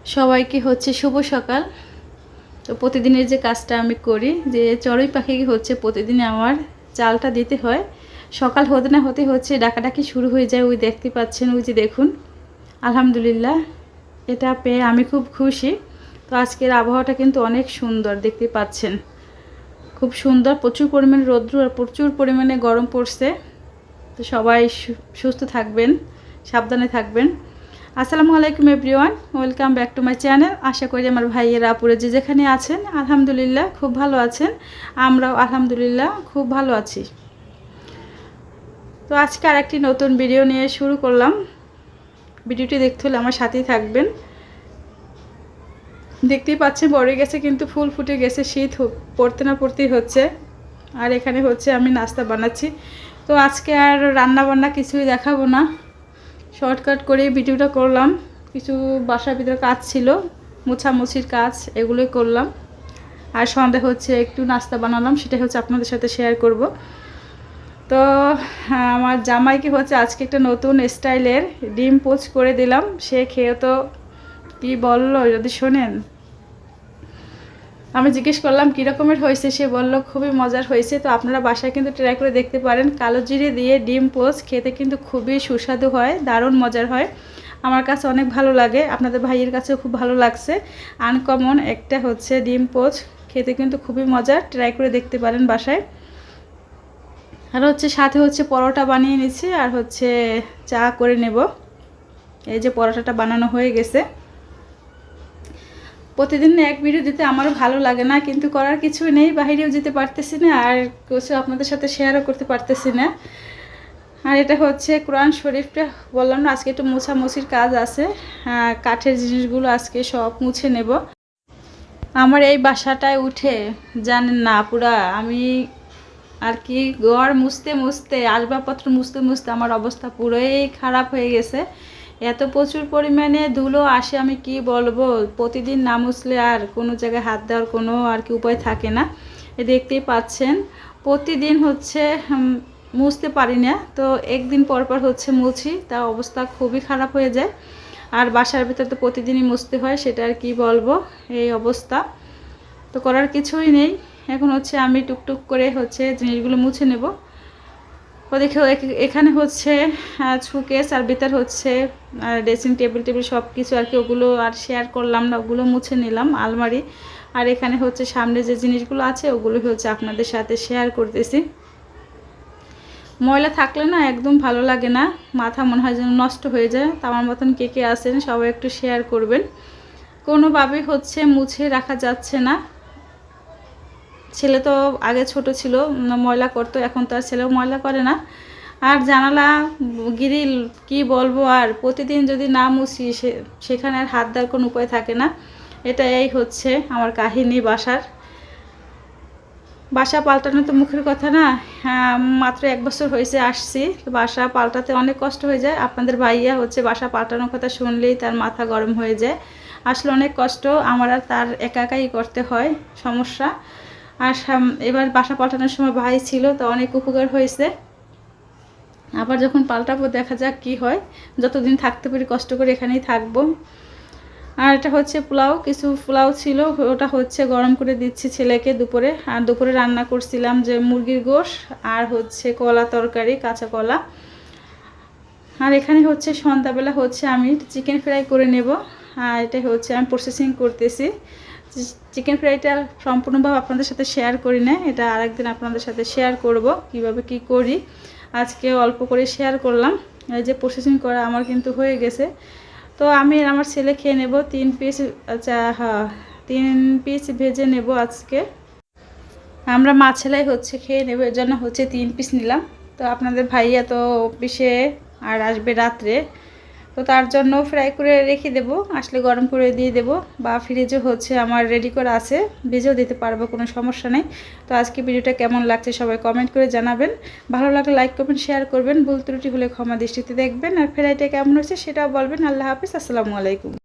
সবাইকে হচ্ছে শুভ সকাল। তো প্রতিদিনের যে কাজটা আমি করি, যে চড়ুই পাখিকে হচ্ছে প্রতিদিন আমার চালটা দিতে হয়। সকাল হতে না হতে হচ্ছে ডাকাডাকি শুরু হয়ে যায়। ওই দেখতে পাচ্ছেন, ওই যে দেখুন। আলহামদুলিল্লাহ, এটা পেয়ে আমি খুব খুশি। তো আজকের আবহাওয়াটা কিন্তু অনেক সুন্দর, দেখতে পাচ্ছেন, খুব সুন্দর। প্রচুর পরিমাণে রৌদ্র আর প্রচুর পরিমাণে গরম পড়ছে। তো সবাই সুস্থ থাকবেন, সাবধানে থাকবেন। আসসালামু আলাইকুম everyone, welcome back to my channel. আশা করি আমার ভাইয়েরা আপুরে যে যেখানে আছেন আলহামদুলিল্লাহ খুব ভালো আছেন। আমরাও আলহামদুলিল্লাহ খুব ভালো আছি। তো আজকে আর একটি নতুন ভিডিও নিয়ে শুরু করলাম। ভিডিওটি দেখতে হলে আমার সাথেই থাকবেন। দেখতেই পাচ্ছেন বড়ে গেছে, কিন্তু ফুল ফুটে গেছে। শীত পড়তে না পড়তেই হচ্ছে। আর এখানে হচ্ছে আমি নাস্তা বানাচ্ছি। তো আজকে আর রান্না বান্না কিছুই দেখাবো না, শর্টকাট করে ভিডিওটা করলাম। কিছু বাসার ভিতরে কাজ ছিল, মোছামুছির কাজ, এগুলোই করলাম। আর সন্ধ্যা হচ্ছে একটু নাস্তা বানালাম, সেটা হচ্ছে আপনাদের সাথে শেয়ার করব। তো আমার জামাইকে হচ্ছে আজকে একটা নতুন স্টাইলের ডিম পোচ করে দিলাম। সে খেয়ে তো কি বললো যদি শোনেন। আমি জিজ্ঞেস করলাম কী রকমের হয়েছে, সে বলল খুবই মজার হয়েছে। তো আপনারা বাসায় কিন্তু ট্রাই করে দেখতে পারেন। কালো জিরে দিয়ে ডিম পোচ খেতে কিন্তু খুবই সুস্বাদু হয়, দারুণ মজার হয়। আমার কাছে অনেক ভালো লাগে, আপনাদের ভাইয়ের কাছেও খুব ভালো লাগছে। আনকমন একটা হচ্ছে ডিম পোচ, খেতে কিন্তু খুবই মজার। ট্রাই করে দেখতে পারেন বাসায়। আর হচ্ছে সাথে হচ্ছে পরোটা বানিয়ে নিচ্ছি, আর হচ্ছে চা করে নেব। এই যে পরোটাটা বানানো হয়ে গেছে। প্রতিদিন এক ভিডিও দিতে আমারও ভালো লাগে না, কিন্তু করার কিছুই নেই। বাহিরেও যেতে পারতেছি না, আর কিছু আপনাদের সাথে শেয়ারও করতে পারতেছি না। আর এটা হচ্ছে কোরআন শরীফটা বললাম না, আজকে একটু মোছামুছির কাজ আছে। কাঠের জিনিসগুলো আজকে সব মুছে নেব। আমার এই বাসাটায় উঠে জানেন না পুরা আমি আর কি ঘর মুছতে মুছতে, আসবাবপত্র মুছতে মুছতে আমার অবস্থা পুরোই খারাপ হয়ে গেছে। এত প্রচুর পরিমাণে ধুলো আসে, আমি কি বলবো। প্রতিদিন না মুছলে আর কোনো জায়গায় হাত দেওয়ার কোনো আর কি উপায় থাকে না। দেখতেই পাচ্ছেন প্রতিদিন হচ্ছে মুছতে পারি না। তো একদিন পর পর হচ্ছে মুছি, তা অবস্থা খুবই খারাপ হয়ে যায়। আর বাসার ভিতরে তো প্রতিদিনই মুছতে হয়, সেটা আর কি বলবো, এই অবস্থা। তো করার কিছুই নেই। এখন হচ্ছে আমি টুকটুক করে হচ্ছে জিনিসগুলো মুছে নেব। ও দেখে এখানে হচ্ছে শোকেস, আর ভিতর হচ্ছে ড্রেসিং টেবিল সব কিছু আর কি, ওগুলো আর শেয়ার করলাম না, ওগুলো মুছে নিলাম, আলমারি। আর এখানে হচ্ছে সামনে যে জিনিসগুলো আছে ওগুলো হচ্ছে আপনাদের সাথে শেয়ার করতেছি। ময়লা থাকলে না একদম ভালো লাগে না, মাথা মনে হয় যেন নষ্ট হয়ে যায়। তো আমার মতন কে কে আছেন সবাই একটু শেয়ার করবেন। কোনোভাবেই হচ্ছে মুছে রাখা যাচ্ছে না। ছেলে তো আগে ছোট ছিল, ময়লা করতো, এখন তো আর ছেলেও ময়লা করে না। আর জানালা গ্রিল কি বলবো, আর প্রতিদিন যদি না মুছি সেখানে আর হাত দেওয়ার কোনো উপায় থাকে না। এটাই হচ্ছে আমার কাহিনী বাসার। বাসা পাল্টানো তো মুখের কথা না। মাত্র 1 বছর হয়েছে আসছি, বাসা পাল্টাতে অনেক কষ্ট হয়ে যায়। আপনাদের ভাইয়া হচ্ছে বাসা পাল্টানোর কথা শুনলেই তার মাথা গরম হয়ে যায়। আসলে অনেক কষ্ট, আমার আর তার একাই করতে হয়, সমস্যা। আর এবার বাসা পাল্টানোর সময় ভাই ছিল, তো অনেক উপকার হয়েছে। আবার যখন পাল্টাবো দেখা যাক কি হয়। যতদিন থাকতে পারি কষ্ট করে এখানেই থাকবো। আর এটা হচ্ছে পোলাও, কিছু পোলাও ছিল, ওটা হচ্ছে গরম করে দিচ্ছি ছেলেকে দুপুরে। আর দুপুরে রান্না করছিলাম যে মুরগির গোশ, আর হচ্ছে কলা তরকারি, কাঁচা কলা। আর এখানে হচ্ছে সন্ধ্যাবেলা হচ্ছে আমি চিকেন ফ্রাই করে নেব। আর এটা হচ্ছে আমি প্রসেসিং করতেছি। চিকেন ফ্রাইটা সম্পূর্ণভাবে আপনাদের সাথে শেয়ার করি না, এটা আরেকদিন আপনাদের সাথে শেয়ার করব কিভাবে কি করি। আজকে অল্প করে শেয়ার করলাম। এই যে প্রসেসিং করা আমার কিন্তু হয়ে গেছে। তো আমি আমার ছেলে খেয়ে নেব 3 পিস। আচ্ছা, হ্যাঁ, 3 পিস ভেজে নেব আজকে। আমরা মা ছেলাই হচ্ছে খেয়ে নেব, এর জন্য হচ্ছে 3 পিস নিলাম। তো আপনাদের ভাইয়া তো অফিসে আর আসবে রাত্রে, তো তার জন্য ফ্রাই করে রেখে দেব, আসলে গরম করে দিয়ে দেব। বা ফ্রিজে হচ্ছে আমার রেডি করা আছে, ভেজেও দিতে পারবো, কোনো সমস্যা নেই। তো আজকে ভিডিওটা কেমন লাগছে সবাই কমেন্ট করে জানাবেন। ভালো লাগলে লাইক করবেন, শেয়ার করবেন, ভুল ত্রুটি হলে ক্ষমা দৃষ্টিতে দেখবেন। আর ফ্রাইটা কেমন হচ্ছে সেটাও বলবেন। আল্লাহ হাফিজ, আসসালামু আলাইকুম।